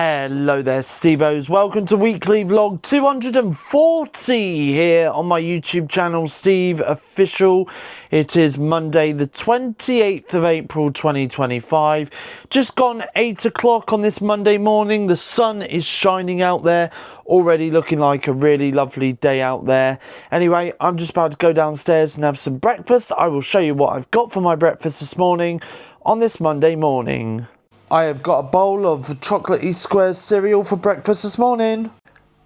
Hello there, Stevos. Welcome to weekly vlog 240 here on my YouTube channel, SteveOfficial. It is Monday, the 28th of April, 2025. Just gone 8 o'clock on this Monday morning. The sun is shining out there, already looking like a really lovely day out there. Anyway, I'm just about to go downstairs and have some breakfast. I will show you what I've got for my breakfast this morning on this Monday morning. I have got a bowl of chocolatey squares cereal for breakfast this morning.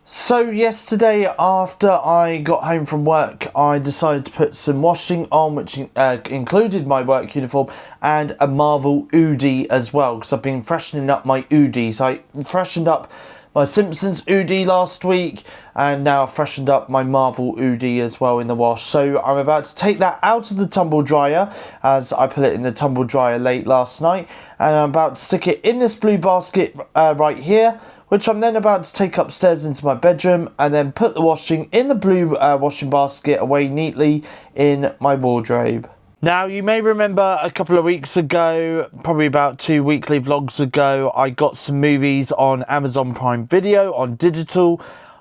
So yesterday after I got home from work, I decided to put some washing on, which included my work uniform and a Marvel hoodie as well, because I've been freshening up my hoodies. I freshened up my Simpsons hoodie last week, and now I've freshened up my Marvel hoodie as well in the wash. So I'm about to take that out of the tumble dryer, as I put it in the tumble dryer late last night, and I'm about to stick it in this blue basket right here, which I'm then about to take upstairs into my bedroom, and then put the washing in the blue washing basket away neatly in my wardrobe. Now, you may remember a couple of weeks ago, probably about 2 weekly vlogs ago, I got some movies on Amazon Prime Video, on digital.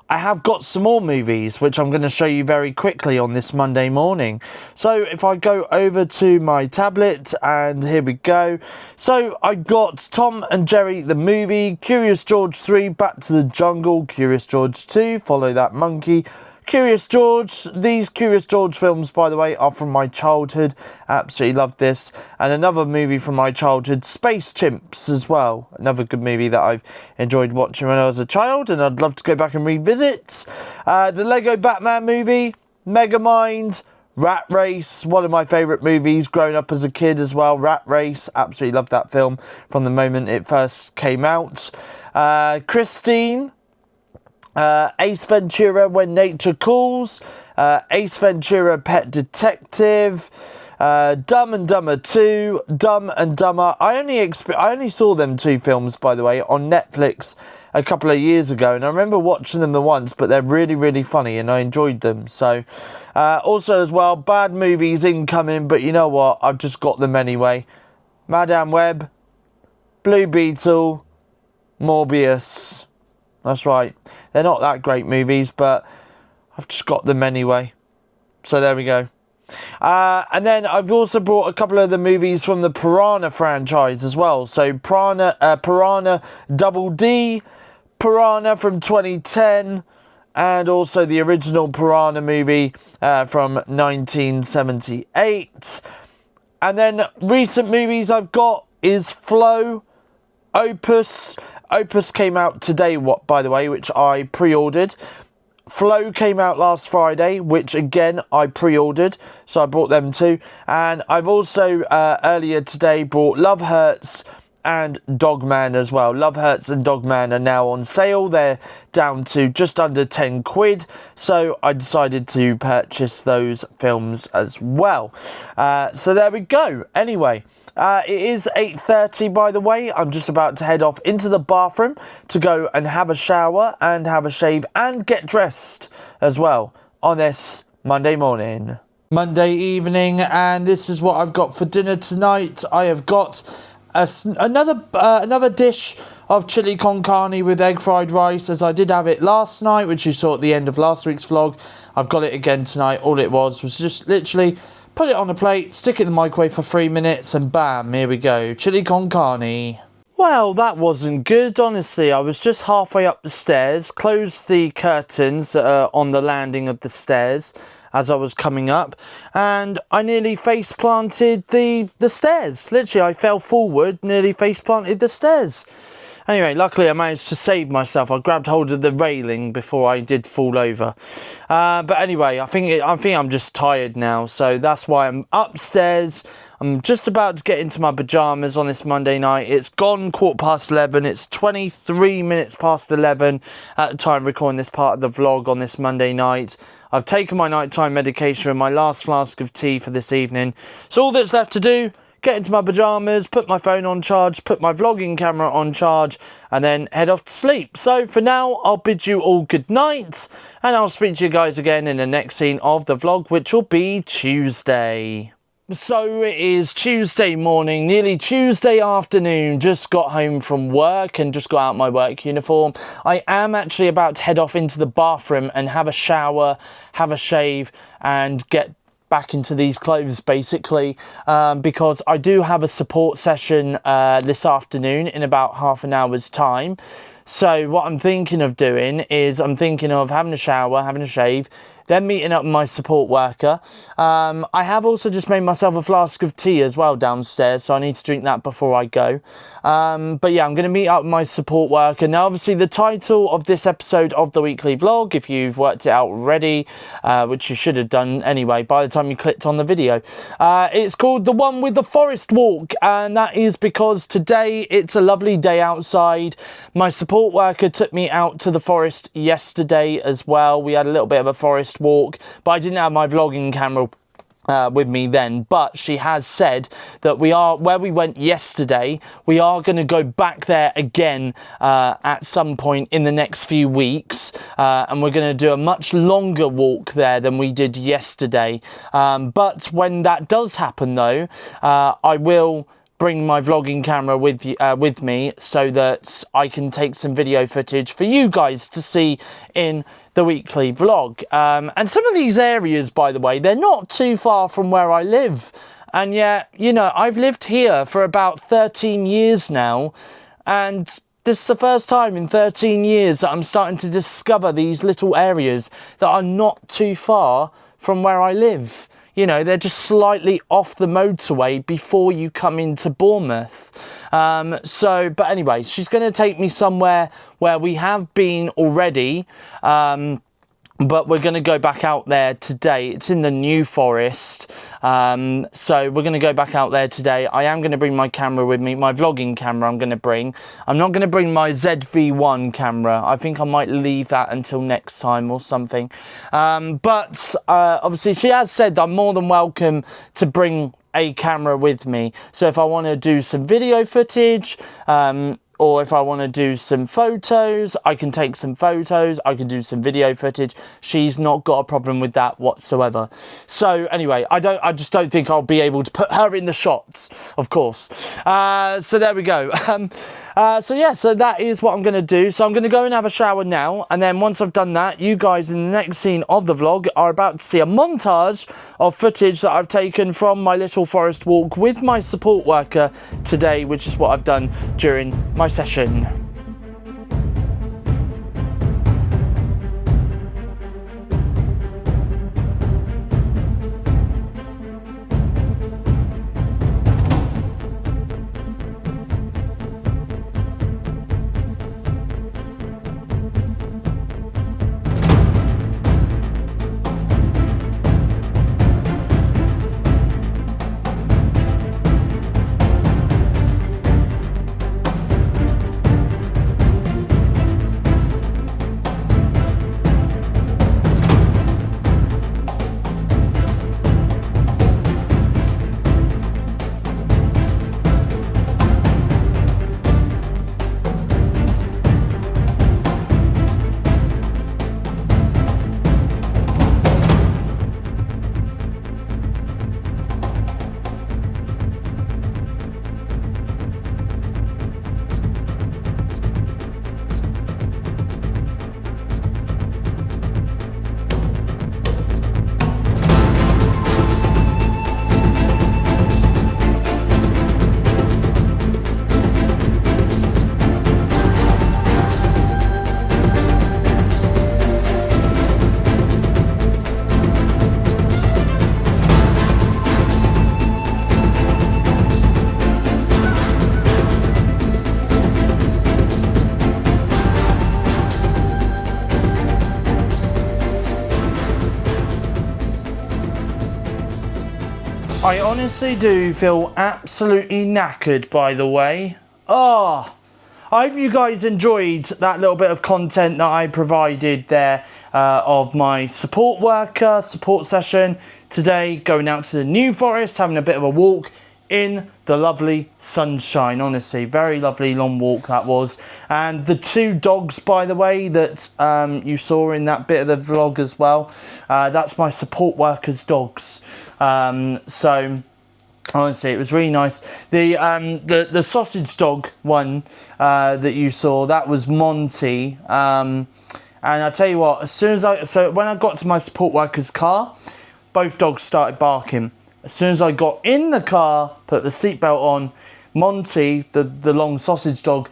I have got some more movies, which I'm going to show you very quickly on this Monday morning. So, if I go over to my tablet, and here we go. So, I got Tom and Jerry the movie, Curious George 3, Back to the Jungle, Curious George 2, Follow That Monkey, Curious George. These Curious George films, by the way, are from my childhood. Absolutely love this. And another movie from my childhood, Space Chimps as well. Another good movie that I've enjoyed watching when I was a child, and I'd love to go back and revisit. The Lego Batman movie, Megamind, Rat Race, one of my favourite movies growing up as a kid as well. Rat Race, absolutely loved that film from the moment it first came out. Christine. Ace Ventura, When Nature Calls, Ace Ventura, Pet Detective, Dumb and Dumber 2, Dumb and Dumber. I only saw them two films, by the way, on Netflix a couple of years ago, and I remember watching them once, but they're really, really funny, and I enjoyed them. So, also as well, bad movies incoming, but you know what? I've just got them anyway. Madame Web, Blue Beetle, Morbius. That's right. They're not that great movies, but I've just got them anyway. So there we go. And then I've also brought a couple of the movies from the Piranha franchise as well. So Piranha Double D, Piranha from 2010, and also the original Piranha movie from 1978. And then recent movies I've got is Flow, Opus. Opus came out today, by the way, which I pre-ordered. Flow came out last Friday, which again I pre-ordered, so I brought them too. And I've also earlier today brought Love Hurts and Dogman as well. Love Hurts and Dogman are now on sale. They're down to just under 10 quid. So I decided to purchase those films as well. So there we go. Anyway, it is 8:30, by the way. I'm just about to head off into the bathroom to go and have a shower and have a shave and get dressed as well on this Monday morning. Monday evening, and this is what I've got for dinner tonight. I have got another dish of chili con carne with egg fried rice, as I did have it last night, which you saw at the end of last week's vlog. I've got it again tonight. All it was just literally put it on a plate, stick it in the microwave for 3 minutes, and bam, here we go, chili con carne. Well, that wasn't good, honestly. I was just halfway up the stairs, closed the curtains on the landing of the stairs as I was coming up, and I nearly face planted the stairs. Literally, I fell forward, nearly face planted the stairs. Anyway, luckily I managed to save myself. I grabbed hold of the railing before I did fall over. But anyway, I think I'm just tired now, so that's why I'm upstairs. I'm just about to get into my pyjamas on this Monday night. It's gone 11:15. It's 23 minutes past 11 at the time of recording this part of the vlog on this Monday night. I've taken my nighttime medication and my last flask of tea for this evening. So all that's left to do, get into my pyjamas, put my phone on charge, put my vlogging camera on charge, and then head off to sleep. So for now, I'll bid you all good night, and I'll speak to you guys again in the next scene of the vlog, which will be Tuesday. So it is Tuesday morning, nearly Tuesday afternoon, just got home from work and just got out my work uniform. I am actually about to head off into the bathroom and have a shower, have a shave and get back into these clothes basically, because I do have a support session this afternoon in about half an hour's time. So what I'm thinking of doing is I'm thinking of having a shower, having a shave, then meeting up with my support worker. I have also just made myself a flask of tea as well downstairs, so I need to drink that before I go. But yeah, I'm going to meet up with my support worker. Now, obviously, the title of this episode of the weekly vlog, if you've worked it out already, which you should have done anyway by the time you clicked on the video, it's called The One with the Forest Walk, and that is because today it's a lovely day outside. My support worker took me out to the forest yesterday as well. We had a little bit of a forest walk, but I didn't have my vlogging camera with me then. But she has said that where we went yesterday, we are going to go back there again at some point in the next few weeks, and we're going to do a much longer walk there than we did yesterday. But when that does happen though, I will bring my vlogging camera with me so that I can take some video footage for you guys to see in the weekly vlog. And some of these areas, by the way, they're not too far from where I live. And yet, you know, I've lived here for about 13 years now, and this is the first time in 13 years that I'm starting to discover these little areas that are not too far from where I live. You know, they're just slightly off the motorway before you come into Bournemouth. But anyway, she's going to take me somewhere where we have been already. But we're going to go back out there today. It's in the New Forest. So we're going to go back out there today. I am going to bring my camera with me, my vlogging camera I'm going to bring. I'm not going to bring my ZV-1 camera. I think I might leave that until next time or something. But obviously she has said that I'm more than welcome to bring a camera with me. So if I want to do some video footage, or if I want to do some photos, I can take some photos, I can do some video footage. She's not got a problem with that whatsoever. So anyway, I just don't think I'll be able to put her in the shots, of course. So there we go. So that is what I'm going to do. So I'm going to go and have a shower now. And then once I've done that, you guys in the next scene of the vlog are about to see a montage of footage that I've taken from my little forest walk with my support worker today, which is what I've done during my session. I honestly do feel absolutely knackered, by the way. I hope you guys enjoyed that little bit of content that I provided there of my support worker, support session today, going out to the New Forest, having a bit of a walk in the lovely sunshine. Honestly, very lovely long walk that was. And the two dogs, by the way, that you saw in that bit of the vlog as well, that's my support worker's dogs. So Honestly, it was really nice. The sausage dog one that you saw, that was Monty. And I tell you what, when I got to my support worker's car, both dogs started barking. As soon as I got in the car, put the seatbelt on, Monty, the long sausage dog,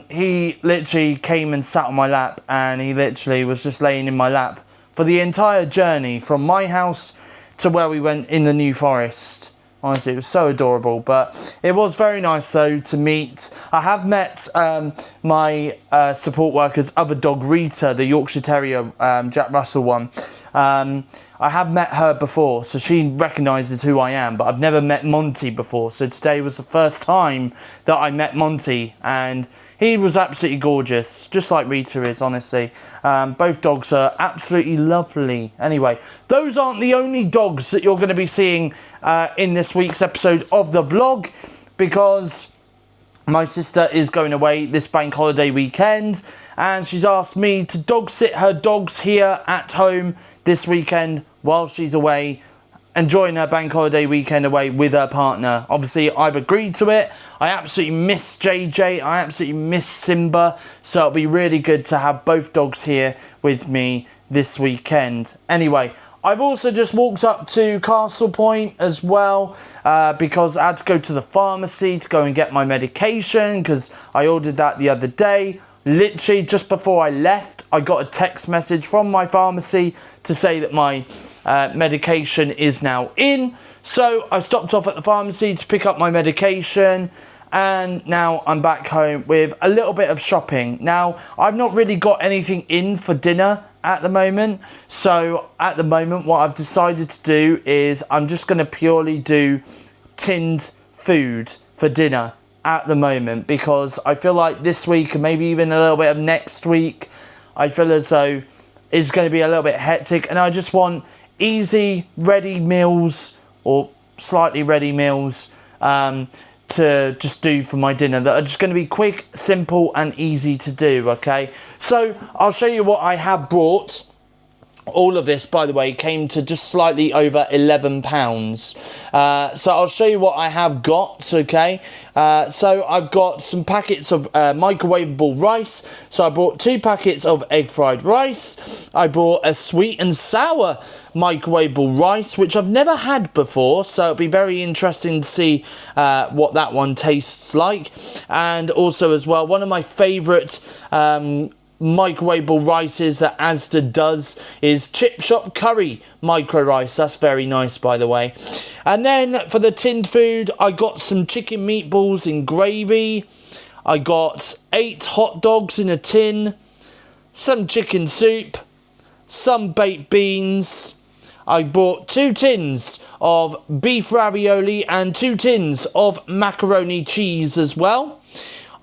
he literally came and sat on my lap, and he literally was just laying in my lap for the entire journey from my house to where we went in the New Forest. Honestly, it was so adorable, but it was very nice, though, to meet. I have met my support worker's other dog, Rita, the Yorkshire Terrier, Jack Russell one. I have met her before, so she recognises who I am, but I've never met Monty before. So today was the first time that I met Monty, and he was absolutely gorgeous, just like Rita is, honestly. Both dogs are absolutely lovely. Anyway, those aren't the only dogs that you're going to be seeing in this week's episode of the vlog, because my sister is going away this bank holiday weekend, and she's asked me to dog sit her dogs here at home this weekend while she's away, enjoying her bank holiday weekend away with her partner. Obviously, I've agreed to it. I absolutely miss JJ. I absolutely miss Simba. So it'll be really good to have both dogs here with me this weekend. Anyway, I've also just walked up to Castle Point as well because I had to go to the pharmacy to go and get my medication, because I ordered that the other day. Literally just before I left, I got a text message from my pharmacy to say that my medication is now in. So I stopped off at the pharmacy to pick up my medication, and now I'm back home with a little bit of shopping. Now, I've not really got anything in for dinner at the moment. So at the moment, what I've decided to do is I'm just going to purely do tinned food for dinner at the moment, because I feel like this week and maybe even a little bit of next week, I feel as though it's going to be a little bit hectic, and I just want easy ready meals, or slightly ready meals, to just do for my dinner, that are just going to be quick, simple and easy to do. Okay, so I'll show you what I have brought. All of this, by the way, came to just slightly over £11. So I'll show you what I have got, okay? So I've got some packets of microwavable rice. So I brought 2 packets of egg fried rice. I brought a sweet and sour microwavable rice, which I've never had before. So it'll be very interesting to see what that one tastes like. And also as well, one of my favourite microwavable rices that Asda does is Chip Shop Curry micro rice. That's very nice, by the way. And then for the tinned food, I got some chicken meatballs in gravy. I got 8 hot dogs in a tin, some chicken soup, some baked beans. I bought 2 tins of beef ravioli and 2 tins of macaroni cheese as well.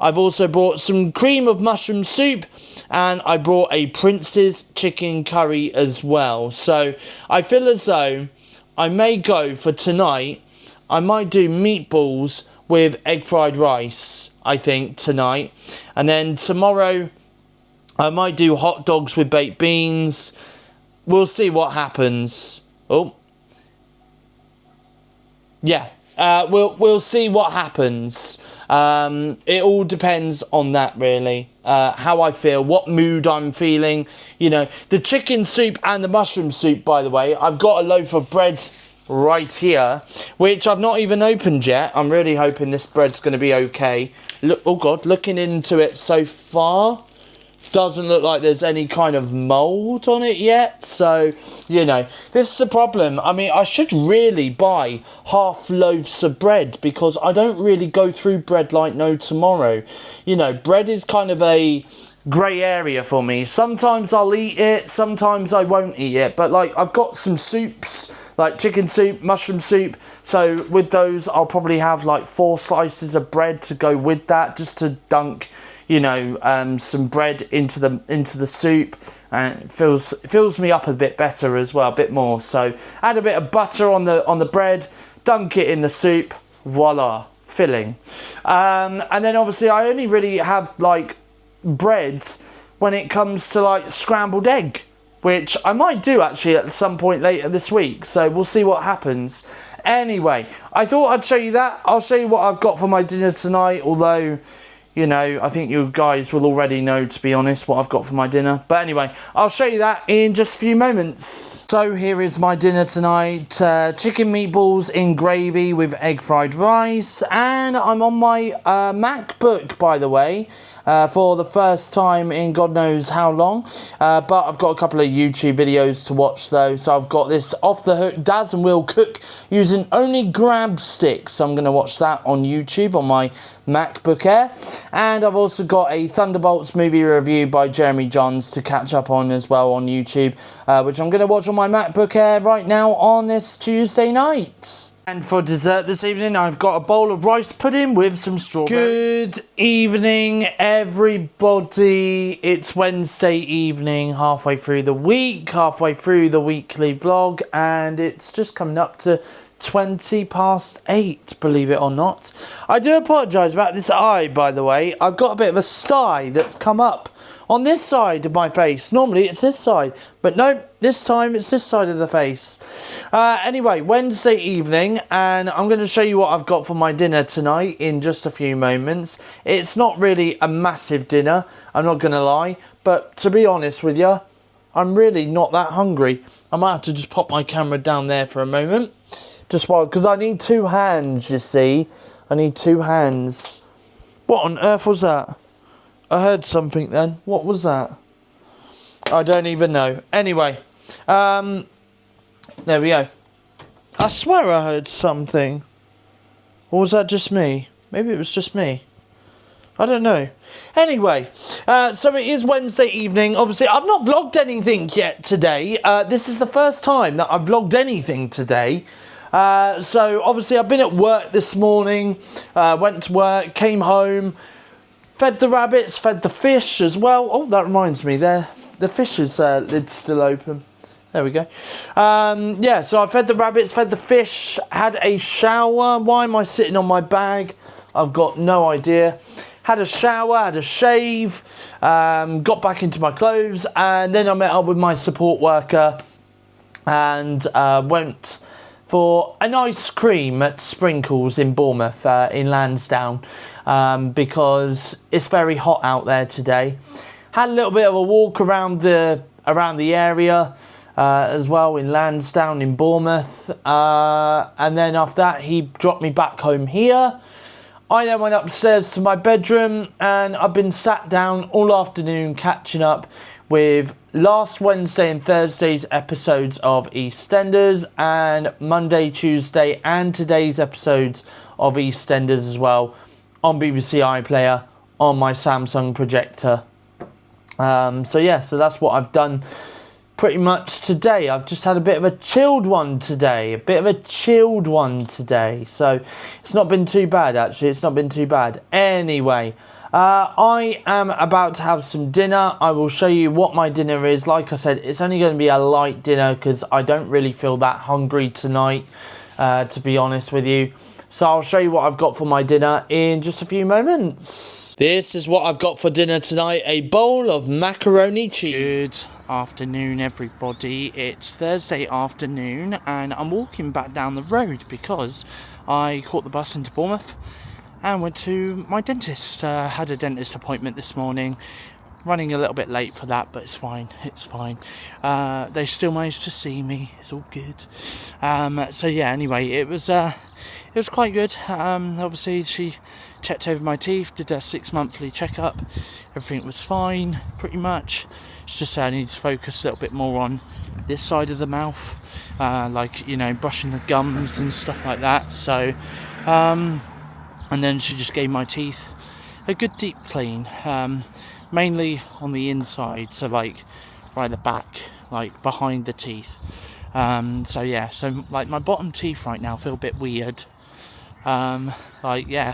I've also brought some cream of mushroom soup, and I brought a Prince's chicken curry as well. So I feel as though I may go for tonight. I might do meatballs with egg fried rice, I think, tonight. And then tomorrow I might do hot dogs with baked beans. We'll see what happens. Oh. Yeah. We'll see what happens. It all depends on that, really. How I feel, what mood I'm feeling. You know, the chicken soup and the mushroom soup, by the way, I've got a loaf of bread right here, which I've not even opened yet. I'm really hoping this bread's going to be okay. Look, oh God, looking into it so far, doesn't look like there's any kind of mould on it yet. So, you know, this is the problem. I mean, I should really buy half loaves of bread, because I don't really go through bread like no tomorrow. You know, bread is kind of a grey area for me. Sometimes I'll eat it, sometimes I won't eat it. But, like, I've got some soups, like chicken soup, mushroom soup. So with those, I'll probably have like 4 slices of bread to go with that, just to dunk, you know, some bread into the soup, and it fills me up a bit better as well, a bit more. So add a bit of butter on the bread, dunk it in the soup, voila, filling. And then obviously I only really have like bread when it comes to like scrambled egg, which I might do actually at some point later this week. So we'll see what happens. Anyway, I thought I'd show you that. I'll show you what I've got for my dinner tonight, although, you know, I think you guys will already know, to be honest, what I've got for my dinner. But anyway, I'll show you that in just a few moments. So here is my dinner tonight. Chicken meatballs in gravy with egg fried rice. And I'm on my MacBook, by the way, for the first time in God knows how long. But I've got a couple of YouTube videos to watch, though. So I've got this Off the Hook Daz and Will Cook using only grab sticks. So I'm going to watch that on YouTube on my MacBook Air. And I've also got a Thunderbolts movie review by Jeremy Johns to catch up on as well on YouTube, which I'm going to watch on my MacBook Air right now on this Tuesday night. And for dessert this evening, I've got a bowl of rice pudding with some strawberries. Good evening, everybody. It's Wednesday evening, halfway through the week, halfway through the weekly vlog, and it's just coming up to 8:20, believe it or not. I do apologise about this eye, by the way. I've got a bit of a sty that's come up on this side of my face. Normally it's this side, but no, this time it's this side of the face. Anyway, Wednesday evening, and I'm going to show you what I've got for my dinner tonight in just a few moments. It's not really a massive dinner, I'm not going to lie, but to be honest with you, I'm really not that hungry. I might have to just pop my camera down there for a moment. Just while, because I need two hands, you see. I need two hands. What on earth was that? I heard something then. What was that? I don't even know. Anyway, there we go. I swear I heard something. Or was that just me? Maybe it was just me. I don't know. Anyway, so it is Wednesday evening. Obviously, I've not vlogged anything yet today. This is the first time that I've vlogged anything today. So obviously I've been at work this morning, went to work, came home, fed the rabbits, fed the fish as well. Oh, that reminds me, the fish's lid's still open. There we go. Yeah, so I fed the rabbits, fed the fish, had a shower. Why am I sitting on my bag? I've got no idea. Had a shower, had a shave, got back into my clothes, and then I met up with my support worker and went for an ice cream at Sprinkles in Bournemouth, in Lansdowne, because it's very hot out there today. Had a little bit of a walk around the area as well in Lansdowne in Bournemouth, and then after that he dropped me back home here. I then went upstairs to my bedroom, and I've been sat down all afternoon catching up with last Wednesday and Thursday's episodes of EastEnders, and Monday, Tuesday and today's episodes of EastEnders as well on BBC iPlayer on my Samsung projector. So that's what I've done pretty much today. I've just had a bit of a chilled one today. So it's not been too bad, actually. It's not been too bad. Anyway, I am about to have some dinner. I will show you what my dinner is. Like I said, it's only going to be a light dinner because I don't really feel that hungry tonight, to be honest with you. So I'll show you what I've got for my dinner in just a few moments. This is what I've got for dinner tonight. A bowl of macaroni cheese. Good afternoon, everybody. It's Thursday afternoon and I'm walking back down the road because I caught the bus into Bournemouth and went to my dentist. Had a dentist appointment this morning. Running a little bit late for that, but it's fine. They still managed to see me. It's all good. So yeah, anyway, it was quite good. Obviously she checked over my teeth, did a 6 monthly checkup. Everything was fine, pretty much. She just said I need to focus a little bit more on this side of the mouth, like, you know, brushing the gums and stuff like that. So, and then she just gave my teeth a good deep clean. Mainly on the inside, so like right at the back, like behind the teeth. So yeah, so like my bottom teeth right now feel a bit weird. Like, yeah,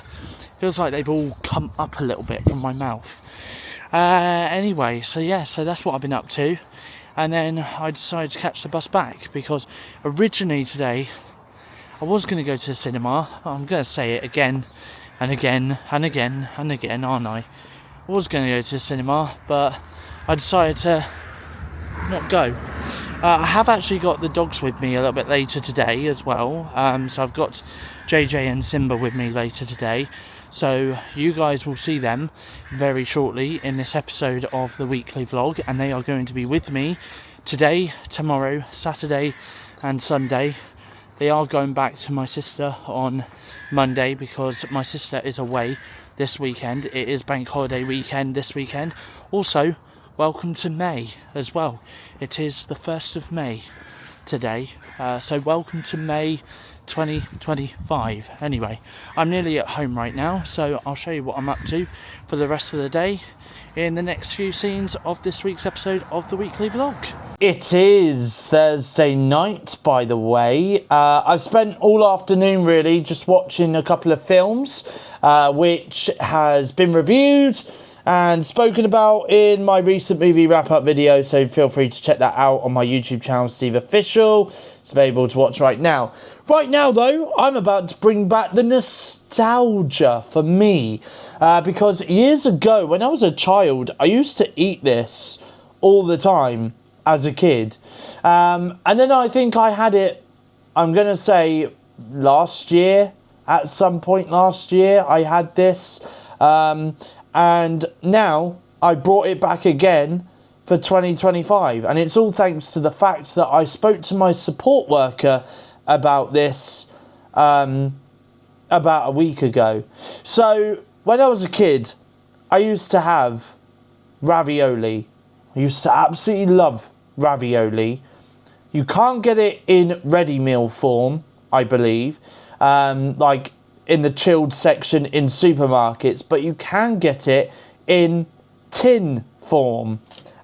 feels like they've all come up a little bit from my mouth. Anyway, so yeah, so that's what I've been up to. And then I decided to catch the bus back because originally today I was going to go to the cinema. I'm going to say it again and again and again and again, aren't I? I was going to go to the cinema, but I decided to not go I have actually got the dogs with me a little bit later today as well. So I've got JJ and Simba with me later today. So you guys will see them very shortly in this episode of the weekly vlog, and they are going to be with me today, tomorrow, Saturday and Sunday. They are going back to my sister on Monday because my sister is away this weekend. It is bank holiday weekend this weekend. Also, welcome to May as well. It is the 1st of May today. So welcome to May 2025. Anyway, I'm nearly at home right now, so I'll show you what I'm up to for the rest of the day in the next few scenes of this week's episode of the weekly vlog. It is Thursday night, by the way. I've spent all afternoon really just watching a couple of films, which has been reviewed and spoken about in my recent movie wrap-up video, so feel free to check that out on my YouTube channel, SteveOfficial. It's available to watch right now. Right now, though, I'm about to bring back the nostalgia for me, because years ago, when I was a child, I used to eat this all the time as a kid. And then I think I had it, I'm going to say, last year. At some point last year, I had this. And now I brought it back again for 2025. And it's all thanks to the fact that I spoke to my support worker about this about a week ago. So when I was a kid, I used to have ravioli. I used to absolutely love ravioli. You can't get it in ready meal form, I believe. Like in the chilled section in supermarkets, but you can get it in tin form,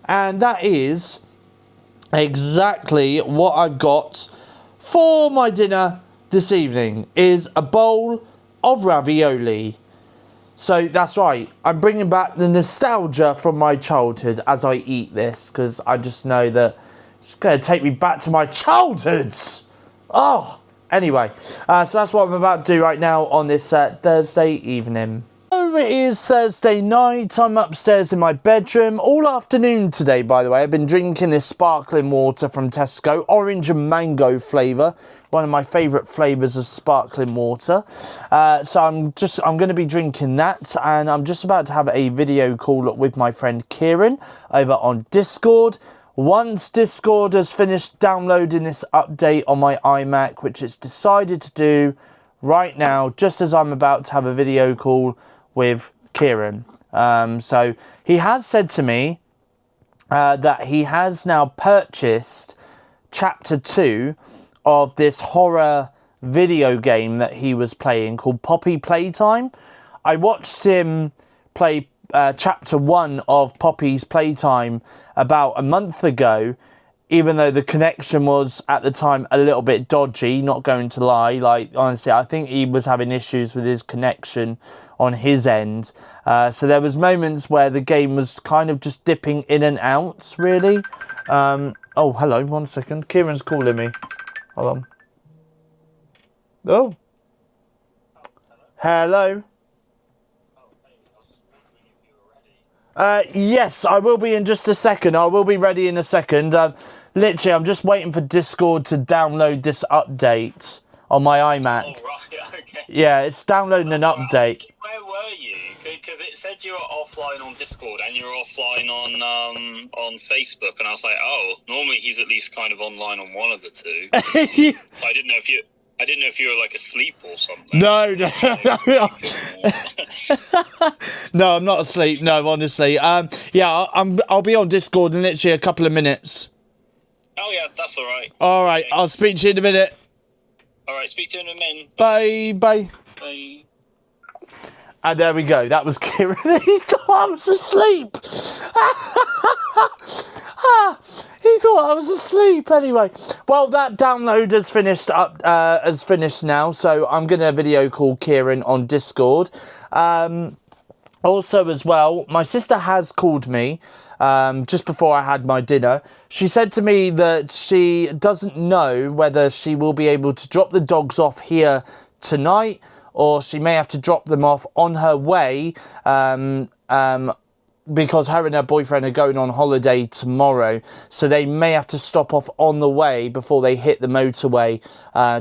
and that is exactly what I've got for my dinner this evening, is a bowl of ravioli. So that's right, I'm bringing back the nostalgia from my childhood as I eat this, because I just know that it's going to take me back to my childhoods. Oh, anyway, so that's what I'm about to do right now on this Thursday evening. So it is Thursday night. I'm upstairs in my bedroom all afternoon today, by the way. I've been drinking this sparkling water from Tesco, orange and mango flavour, one of my favourite flavours of sparkling water. So I'm going to be drinking that, and I'm just about to have a video call with my friend Kieran over on Discord. Once Discord has finished downloading this update on my iMac, which it's decided to do right now, just as I'm about to have a video call with Kieran. So he has said to me that he has now purchased Chapter 2 of this horror video game that he was playing called Poppy Playtime. I watched him play Chapter 1 of Poppy's Playtime about a month ago, even though the connection was at the time a little bit dodgy, not going to lie. Like, honestly, I think he was having issues with his connection on his end. So there was moments where the game was kind of just dipping in and out, really. Oh, hello, 1 second. Kieran's calling me. Hold on. Oh. Hello. Yes, I will be in just a second. I will be ready in a second. Literally, I'm just waiting for Discord to download this update on my iMac. Oh, right, okay. Yeah, it's downloading an update. Where were you? Because it said you were offline on Discord and you were offline on Facebook, and I was like, oh, normally he's at least kind of online on one of the two. So I didn't know if you were like asleep or something. No. No, I'm not asleep. No, honestly. Yeah, I'll be on Discord in literally a couple of minutes. Oh yeah, that's all right. All right, okay. I'll speak to you in a minute. All right, speak to you in a minute. Bye. Bye. And there we go. That was Kieran. He thought I was asleep. He thought I was asleep. Anyway, well, that download has finished now. So I'm gonna video call Kieran on Discord. Also, as well, my sister has called me just before I had my dinner. She said to me that she doesn't know whether she will be able to drop the dogs off here tonight, or she may have to drop them off on her way because her and her boyfriend are going on holiday tomorrow, so they may have to stop off on the way before they hit the motorway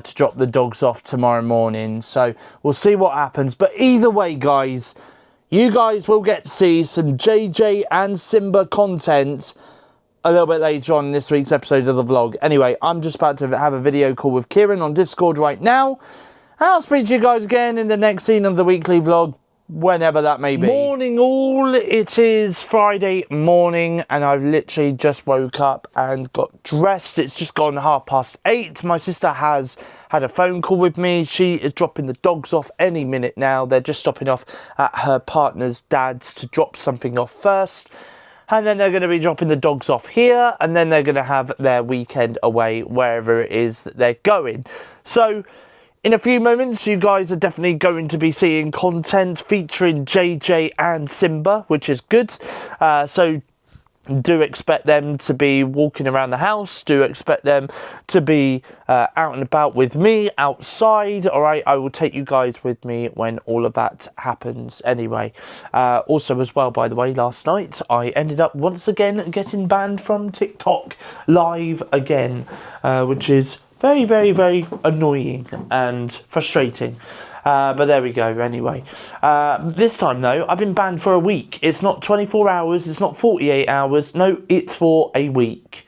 to drop the dogs off tomorrow morning. So we'll see what happens. But either way, guys, you guys will get to see some JJ and Simba content a little bit later on in this week's episode of the vlog. Anyway, I'm just about to have a video call with Kieran on Discord right now. And I'll speak to you guys again in the next scene of the weekly vlog, whenever that may be. Morning all, it is Friday morning and I've literally just woke up and got dressed. It's just gone 8:30. My sister has had a phone call with me. She is dropping the dogs off any minute now. They're just stopping off at her partner's dad's to drop something off first. And then they're going to be dropping the dogs off here, and then they're going to have their weekend away wherever it is that they're going. So in a few moments, you guys are definitely going to be seeing content featuring JJ and Simba, which is good. So do expect them to be walking around the house. Do expect them to be out and about with me outside. All right, I will take you guys with me when all of that happens anyway. Also as well, by the way, last night I ended up once again getting banned from TikTok live again, which is very, very, very annoying and frustrating. But there we go, anyway. This time, though, I've been banned for a week. It's not 24 hours, it's not 48 hours. No, it's for a week.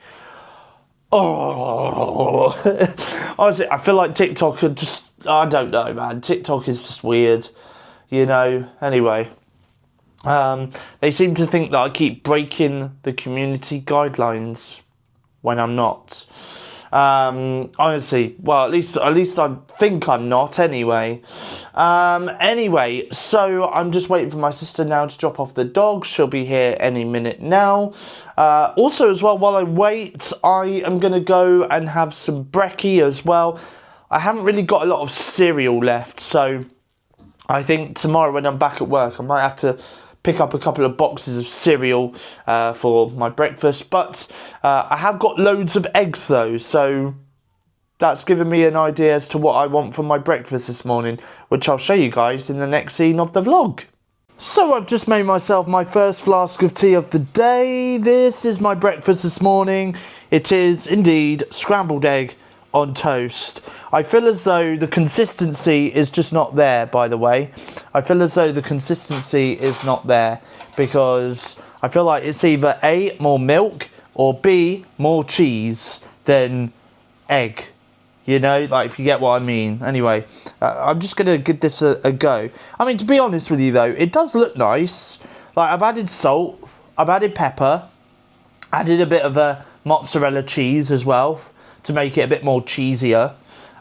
Oh. Honestly, I feel like TikTok are just... I don't know, man. TikTok is just weird, you know. Anyway. They seem to think that I keep breaking the community guidelines when I'm not. Honestly, well, at least I think I'm not anyway. Anyway, so I'm just waiting for my sister now to drop off the dog. She'll be here any minute now. Also as well, while I wait, I am going to go and have some brekkie as well. I haven't really got a lot of cereal left, so I think tomorrow when I'm back at work, I might have to pick up a couple of boxes of cereal for my breakfast. But I have got loads of eggs though, so that's given me an idea as to what I want for my breakfast this morning, which I'll show you guys in the next scene of the vlog. So I've just made myself my first flask of tea of the day. This is my breakfast this morning. It is indeed scrambled egg on toast. I feel as though the consistency is just not there, by the way. I feel as though the consistency is not there because I feel like it's either A, more milk, or B, more cheese than egg. You know, like, if you get what I mean. Anyway, I'm just going to give this a go. I mean, to be honest with you, though, it does look nice. Like, I've added salt, I've added pepper, added a bit of a mozzarella cheese as well, to make it a bit more cheesier.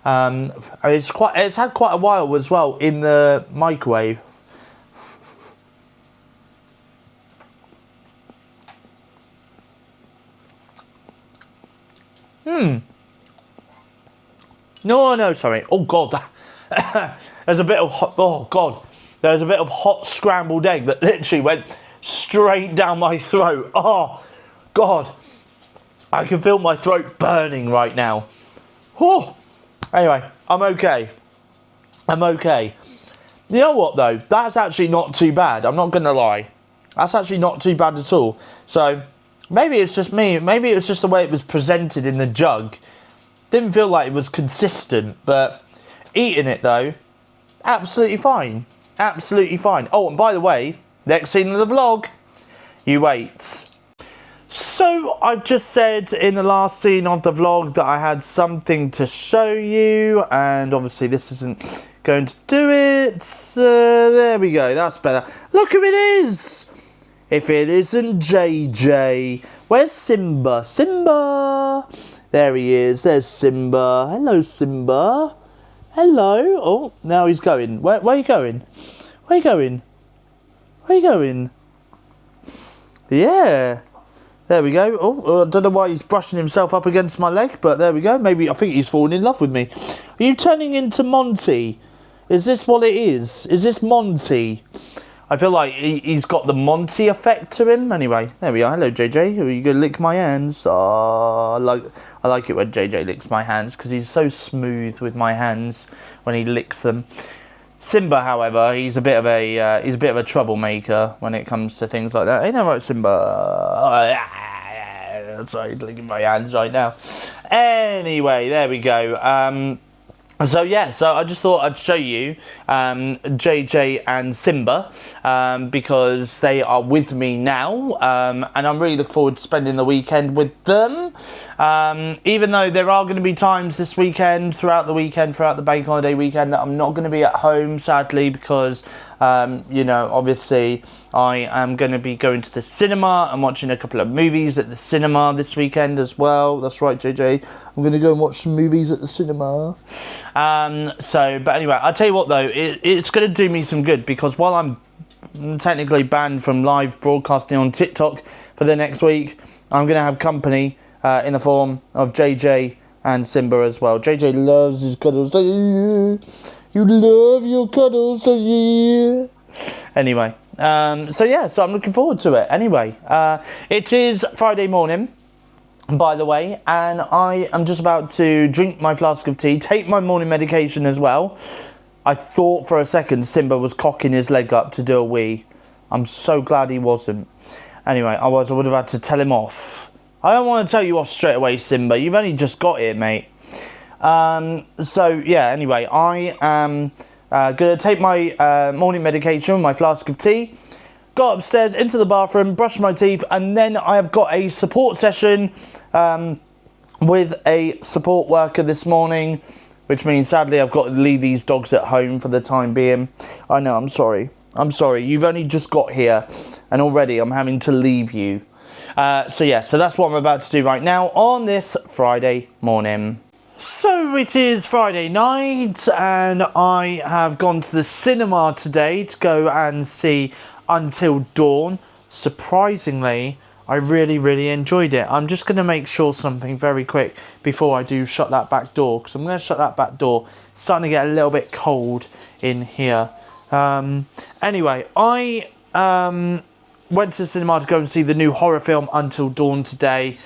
It's had quite a while as well in the microwave. No, sorry. Oh God, there's a bit of hot. Oh God, there's a bit of hot scrambled egg that literally went straight down my throat. Oh God. I can feel my throat burning right now. Whew. Anyway, I'm okay. I'm okay. You know what, though? That's actually not too bad. I'm not going to lie. That's actually not too bad at all. So, maybe it's just me. Maybe it was just the way it was presented in the jug. Didn't feel like it was consistent. But eating it, though, absolutely fine. Absolutely fine. Oh, and by the way, next scene of the vlog. You wait. So, I've just said in the last scene of the vlog that I had something to show you, and obviously this isn't going to do it. There we go, that's better. Look who it is! If it isn't JJ. Where's Simba? Simba! There he is, there's Simba. Hello, Simba. Hello. Oh, now he's going. Where are you going? Where are you going? Where are you going? Yeah. There we go. Oh, I don't know why he's brushing himself up against my leg, but there we go. Maybe, I think he's fallen in love with me. Are you turning into Monty? Is this what it is? Is this Monty? I feel like he's got the Monty effect to him. Anyway, there we are. Hello, JJ. Are you going to lick my hands? Oh, I like it when JJ licks my hands because he's so smooth with my hands when he licks them. Simba, however, he's a bit of a troublemaker when it comes to things like that. Ain't that right, Simba? That's right, he's licking my hands right now. Anyway, there we go. So I just thought I'd show you JJ and Simba because they are with me now, and I'm really looking forward to spending the weekend with them. Even though there are going to be times this weekend, throughout the bank holiday weekend, that I'm not going to be at home, sadly, because obviously I am going to be going to the cinema and watching a couple of movies at the cinema this weekend as well. That's right, JJ. I'm going to go and watch some movies at the cinema. But anyway, I'll tell you what though, it's going to do me some good, because while I'm technically banned from live broadcasting on TikTok for the next week, I'm going to have company in the form of JJ and Simba as well. JJ loves his cuddles. You love your cuddles, don't you? Anyway, so I'm looking forward to it. Anyway, it is Friday morning, by the way, and I am just about to drink my flask of tea, take my morning medication as well. I thought for a second Simba was cocking his leg up to do a wee. I'm so glad he wasn't. Anyway, I would have had to tell him off. I don't want to tell you off straight away, Simba. You've only just got here, mate. Anyway, I am going to take my morning medication, my flask of tea, go upstairs into the bathroom, brush my teeth, and then I have got a support session with a support worker this morning, which means sadly I've got to leave these dogs at home for the time being. I know, I'm sorry. You've only just got here and already I'm having to leave you. So that's what I'm about to do right now on this Friday morning. So it is Friday night and I have gone to the cinema today to go and see Until Dawn. Surprisingly, I really, really enjoyed it. I'm just going to make sure something very quick before I do shut that back door, because I'm going to shut that back door. It's starting to get a little bit cold in here. Anyway, I went to the cinema to go and see the new horror film Until Dawn today.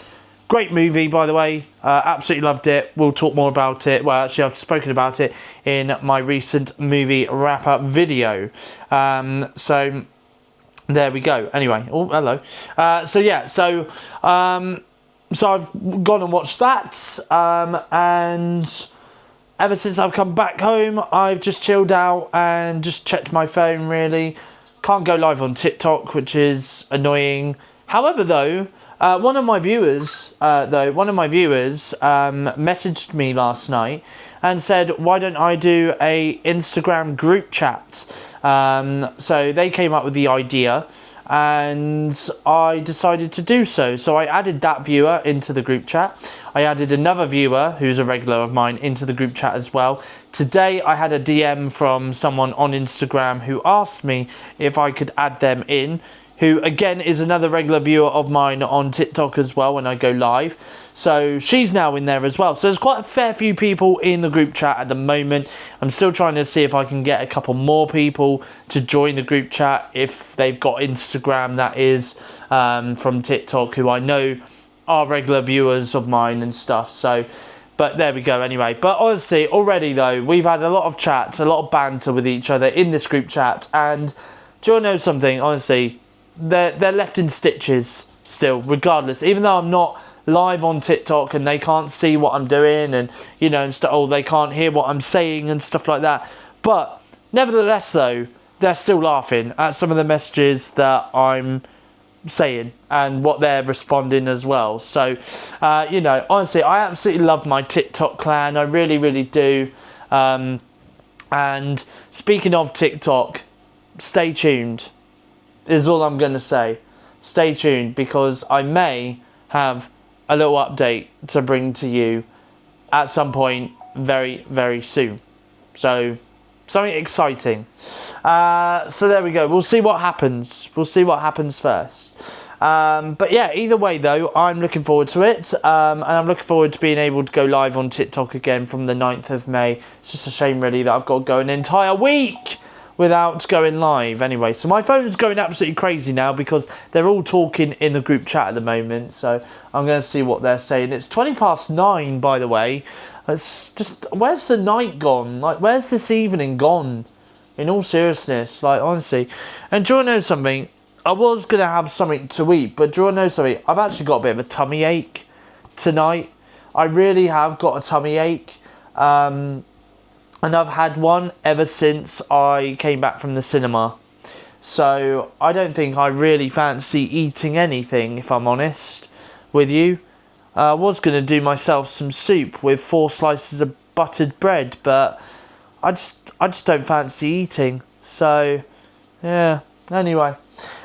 Great movie, by the way. Absolutely loved it. We'll talk more about it. Well, actually, I've spoken about it in my recent movie wrap-up video. So there we go. Anyway, oh, hello. So I've gone and watched that. And ever since I've come back home, I've just chilled out and just checked my phone, really. Can't go live on TikTok, which is annoying. However, though, one of my viewers messaged me last night and said, why don't I do a Instagram group chat? So they came up with the idea and I decided to do so. So I added that viewer into the group chat. I added another viewer who's a regular of mine into the group chat as well. Today I had a DM from someone on Instagram who asked me if I could add them in, who again is another regular viewer of mine on TikTok as well when I go live. So she's now in there as well. So there's quite a fair few people in the group chat at the moment. I'm still trying to see if I can get a couple more people to join the group chat if they've got Instagram, that is, from TikTok, who I know are regular viewers of mine and stuff. So, but there we go anyway. But honestly, already though, we've had a lot of chats, a lot of banter with each other in this group chat. And do you want to know something? Honestly, they're left in stitches still, regardless. Even though I'm not live on TikTok and they can't see what I'm doing and, you know, or they can't hear what I'm saying and stuff like that. But nevertheless, though, they're still laughing at some of the messages that I'm saying and what they're responding as well. So, honestly, I absolutely love my TikTok clan. I really, really do. And speaking of TikTok, stay tuned is all I'm going to say. Stay tuned, because I may have a little update to bring to you at some point very, very soon. So, something exciting. So there we go. We'll see what happens. We'll see what happens first. But yeah, either way though, I'm looking forward to it. And I'm looking forward to being able to go live on TikTok again from the 9th of May. It's just a shame really that I've got to go an entire week without going live anyway. So my phone's going absolutely crazy now because they're all talking in the group chat at the moment. So I'm going to see what they're saying. It's 9:20, by the way. It's just, where's the night gone? Like, where's this evening gone? In all seriousness, like, honestly. And do you want to know something? I was going to have something to eat, but do you want to know something? I've actually got a bit of a tummy ache tonight. I really have got a tummy ache. And I've had one ever since I came back from the cinema. So I don't think I really fancy eating anything, if I'm honest with you. I was going to do myself some soup with 4 slices of buttered bread, but I just don't fancy eating. So, yeah. Anyway.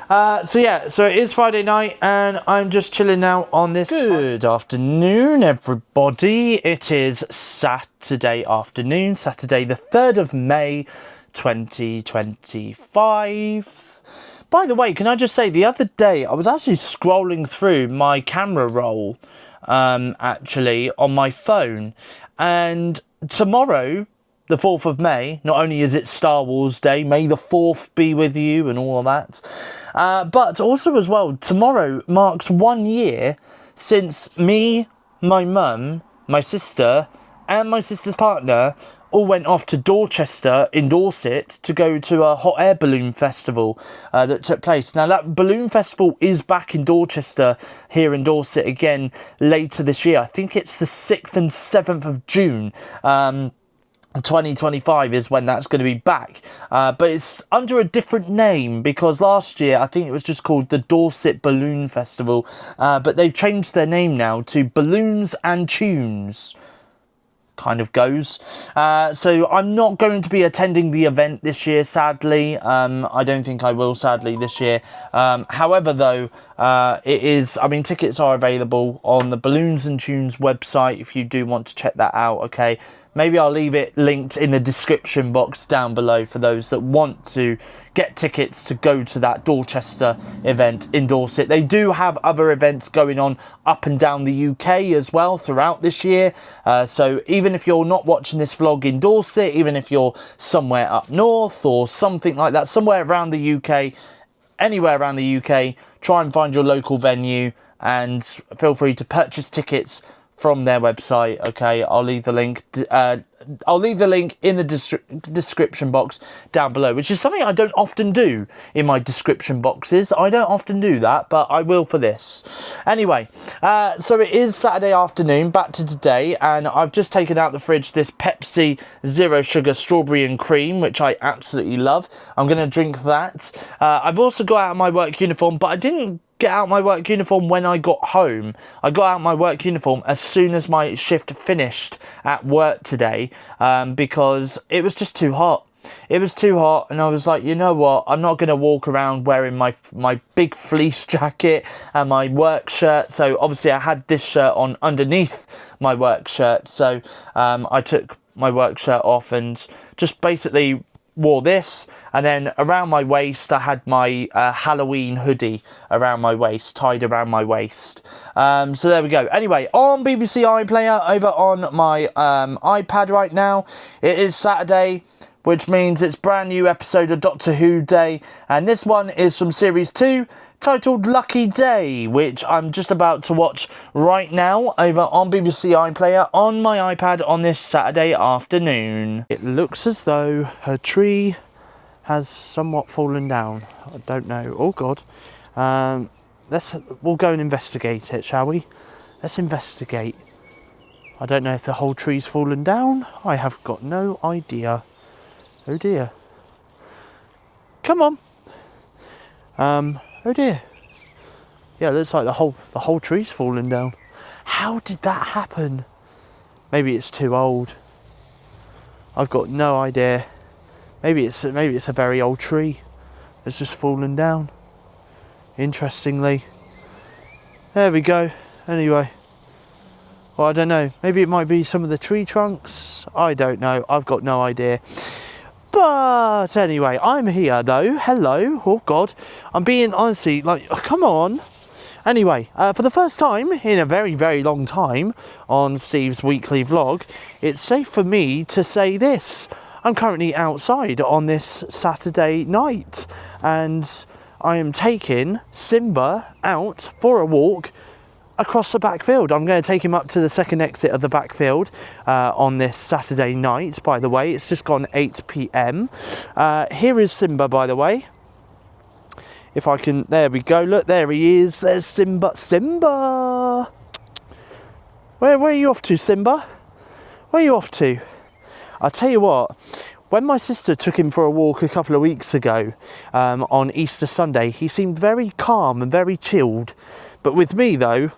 So it is Friday night, and I'm just chilling out on this. Good afternoon, everybody. It is Saturday afternoon, Saturday the 3rd of May, 2025. By the way, can I just say, the other day, I was actually scrolling through my camera roll, actually, on my phone, and tomorrow, the 4th of May, not only is it Star Wars Day, May the 4th be with you and all of that, but also as well, tomorrow marks 1 year since me, my mum, my sister, and my sister's partner all went off to Dorchester in Dorset to go to a hot air balloon festival that took place. Now, that balloon festival is back in Dorchester, here in Dorset again later this year. I think it's the 6th and 7th of June. 2025 is when that's going to be back, but it's under a different name, because last year I think it was just called the Dorset Balloon Festival, but they've changed their name now to Balloons and Tunes. Kind of goes. So I'm not going to be attending the event this year, sadly. I don't think I will, sadly, this year. However, though, tickets are available on the Balloons and Tunes website if you do want to check that out, okay? Maybe I'll leave it linked in the description box down below for those that want to get tickets to go to that Dorchester event in Dorset. They do have other events going on up and down the UK as well throughout this year. So even if you're not watching this vlog in Dorset, even if you're somewhere up north or something like that, somewhere around the UK, anywhere around the UK, try and find your local venue and feel free to purchase tickets from their website, okay? I'll leave the link. I'll leave the link in the description box down below, which is something I don't often do in my description boxes. I don't often do that, but I will for this. Anyway, so it is Saturday afternoon, back to today, and I've just taken out the fridge this Pepsi Zero Sugar Strawberry and Cream, which I absolutely love. I'm going to drink that. I've also got out of my work uniform, but I didn't get out my work uniform when I got home. I got out my work uniform as soon as my shift finished at work today, because it was just too hot. It was too hot, and I was like, you know what, I'm not going to walk around wearing my big fleece jacket and my work shirt. So obviously I had this shirt on underneath my work shirt, so I took my work shirt off and just basically wore this, and then around my waist I had my Halloween hoodie around my waist, tied around my waist. So there we go. Anyway, on BBC iPlayer over on my iPad right now, it is Saturday, which means it's brand new episode of Doctor Who Day, and this one is from series 2, titled Lucky Day, which I'm just about to watch right now over on BBC iPlayer on my iPad on this Saturday afternoon. It looks as though her tree has somewhat fallen down. I don't know. Oh God. We'll go and investigate it, shall we? Let's investigate. I don't know if the whole tree's fallen down. I have got no idea. Oh dear. Come on. Oh dear. Yeah, it looks like the whole tree's fallen down. How did that happen? Maybe it's too old. I've got no idea. Maybe it's a very old tree that's just fallen down. Interestingly. There we go. Anyway. Well, I don't know. Maybe it might be some of the tree trunks. I don't know. I've got no idea. But anyway, I'm here though. Hello. Oh God. I'm being honestly like, oh, come on. Anyway, for the first time in a very, very long time on Steve's weekly vlog, it's safe for me to say this. I'm currently outside on this Saturday night, and I am taking Simba out for a walk across the backfield. I'm going to take him up to the second exit of the backfield on this Saturday night, by the way. It's just gone 8 p.m. Here is Simba, by the way. If I can, there we go. Look, there he is. There's Simba. Simba! Where are you off to, Simba? Where are you off to? I'll tell you what, when my sister took him for a walk a couple of weeks ago on Easter Sunday, he seemed very calm and very chilled. But with me, though,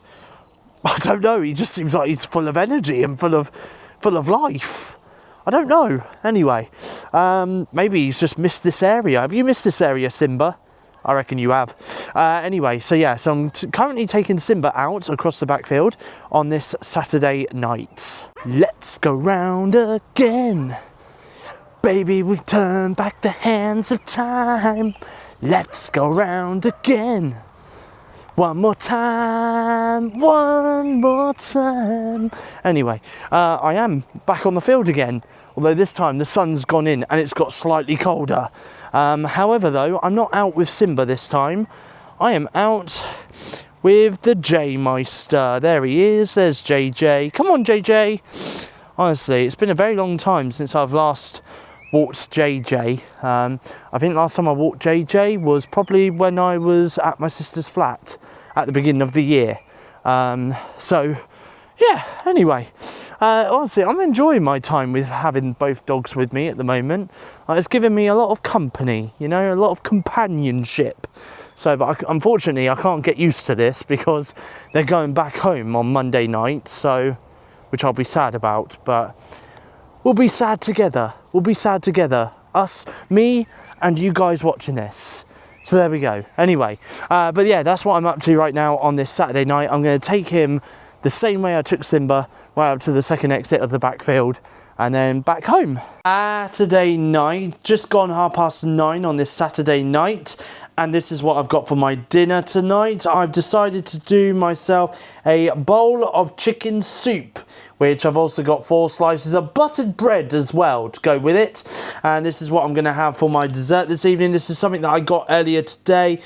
I don't know, he just seems like he's full of energy and full of life. I don't know. Anyway, maybe he's just missed this area. Have you missed this area, Simba? I reckon you have. Anyway, so yeah, so I'm currently taking Simba out across the backfield on this Saturday night. Let's go round again. Baby, we turn back the hands of time. Let's go round again. One more time, one more time. Anyway, I am back on the field again, although this time the sun's gone in and it's got slightly colder. However, though, I'm not out with Simba this time. I am out with the J-Meister. There he is, there's JJ. Come on, JJ. Honestly, it's been a very long time since I've last walked JJ. I think last time I walked JJ was probably when I was at my sister's flat at the beginning of the year. So yeah, anyway, honestly, I'm enjoying my time with having both dogs with me at the moment. It's given me a lot of company, you know, a lot of companionship. So, but unfortunately, I can't get used to this because they're going back home on Monday night, so, which I'll be sad about, but we'll be sad together. We'll be sad together. Us, me, and you guys watching this. So there we go. Anyway, but yeah, that's what I'm up to right now on this Saturday night. I'm going to take him the same way I took Simba, right up to the second exit of the backfield, and then back home. Saturday night, just gone 9:30 on this Saturday night, and this is what I've got for my dinner tonight. I've decided to do myself a bowl of chicken soup, which I've also got 4 slices of buttered bread as well to go with it. And this is what I'm going to have for my dessert this evening. This is something that I got earlier today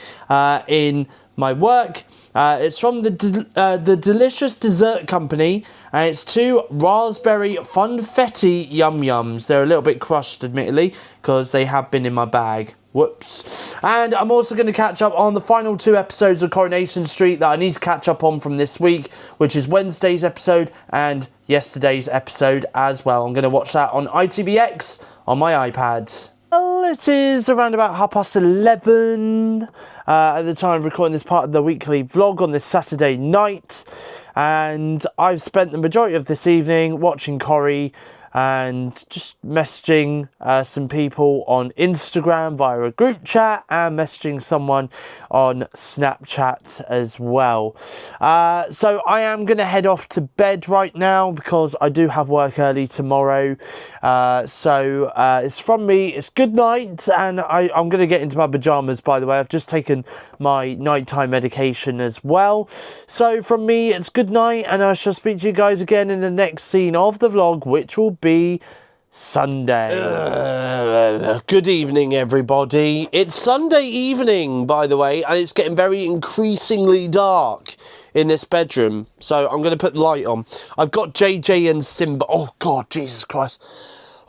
in my work. It's from the Delicious Dessert Company, and it's 2 raspberry funfetti yum yums. They're a little bit crushed, admittedly, because they have been in my bag. Whoops. And I'm also going to catch up on the final 2 episodes of Coronation Street that I need to catch up on from this week, which is Wednesday's episode and yesterday's episode as well. I'm going to watch that on ITVX on my iPad. Well, it is around about 11:30 at the time of recording this part of the weekly vlog on this Saturday night, and I've spent the majority of this evening watching Corrie and just messaging some people on Instagram via a group chat and messaging someone on Snapchat as well. So I am going to head off to bed right now because I do have work early tomorrow. So it's from me, it's good night, and I'm going to get into my pyjamas, by the way. I've just taken my nighttime medication as well. So from me, it's good night, and I shall speak to you guys again in the next scene of the vlog, which will be Sunday. Good evening, everybody. It's Sunday evening, by the way, and it's getting very increasingly dark in this bedroom. So I'm going to put the light on. I've got JJ and Simba. Oh, God, Jesus Christ.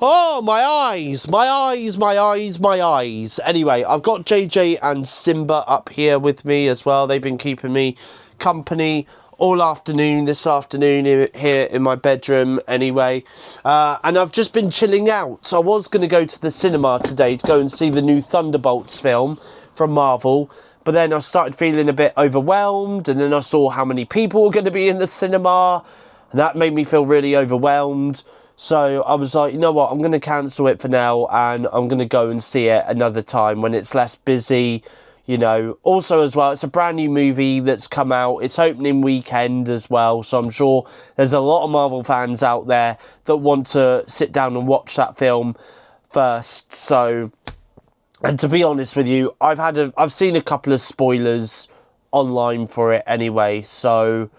Oh, my eyes, my eyes, my eyes, my eyes. Anyway, I've got JJ and Simba up here with me as well. They've been keeping me company all afternoon, this afternoon here in my bedroom anyway. And I've just been chilling out. So I was going to go to the cinema today to go and see the new Thunderbolts film from Marvel. But then I started feeling a bit overwhelmed. And then I saw how many people were going to be in the cinema. And that made me feel really overwhelmed. So I was like, you know what, I'm going to cancel it for now. And I'm going to go and see it another time when it's less busy. You know, also as well, it's a brand new movie that's come out. It's opening weekend as well. So I'm sure there's a lot of Marvel fans out there that want to sit down and watch that film first. So, and to be honest with you, I've seen a couple of spoilers online for it anyway. So,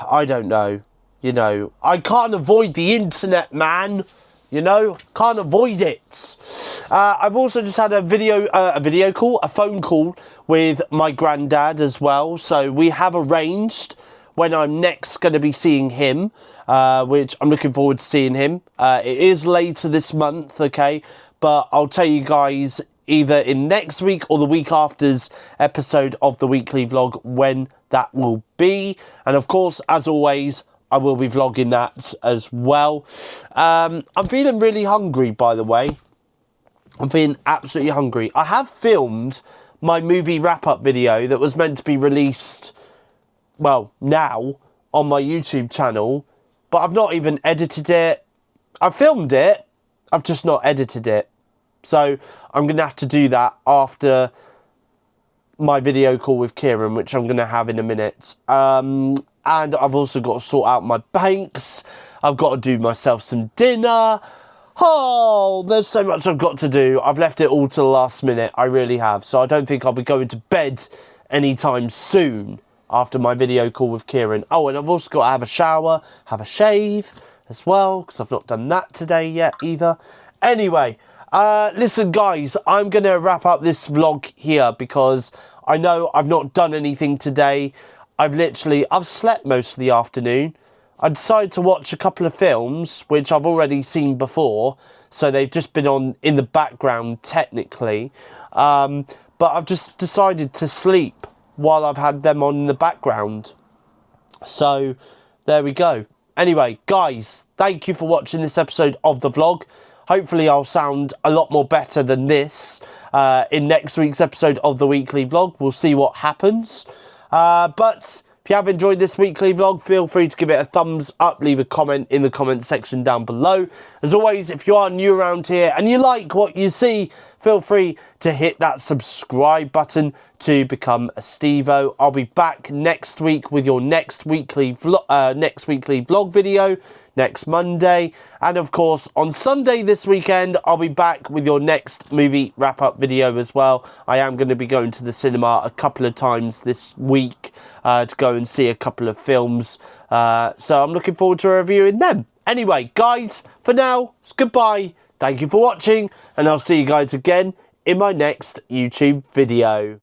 I don't know. You know, I can't avoid the internet, man. You know, can't avoid it. I've also just had a phone call with my granddad as well. So we have arranged when I'm next going to be seeing him, which I'm looking forward to seeing him. It is later this month, okay? But I'll tell you guys either in next week or the week after's episode of the weekly vlog when that will be. And of course, as always, I will be vlogging that as well. I'm feeling really hungry, by the way. I'm feeling absolutely hungry. I have filmed my movie wrap-up video that was meant to be released, well, now on my YouTube channel, but I've not even edited it. I've filmed it, I've just not edited it. So I'm going to have to do that after my video call with Kieran, which I'm going to have in a minute. And I've also got to sort out my banks. I've got to do myself some dinner. Oh, there's so much I've got to do. I've left it all to the last minute. I really have. So I don't think I'll be going to bed anytime soon after my video call with Kieran. Oh, and I've also got to have a shower, have a shave as well, because I've not done that today yet either. Anyway, listen guys, I'm going to wrap up this vlog here because I know I've not done anything today. I've slept most of the afternoon. I decided to watch a couple of films, which I've already seen before. So they've just been on in the background, technically. But I've just decided to sleep while I've had them on in the background. So there we go. Anyway, guys, thank you for watching this episode of the vlog. Hopefully I'll sound a lot more better than this in next week's episode of the weekly vlog. We'll see what happens. But if you have enjoyed this weekly vlog, feel free to give it a thumbs up, leave a comment in the comment section down below. As always, if you are new around here and you like what you see, feel free to hit that subscribe button to become a Stevo. I'll be back next week with your next weekly vlog video next Monday, and of course on Sunday this weekend I'll be back with your next movie wrap-up video as well. I am going to be going to the cinema a couple of times this week to go and see a couple of films, so I'm looking forward to reviewing them. Anyway guys, for now it's goodbye, thank you for watching, and I'll see you guys again in my next YouTube video.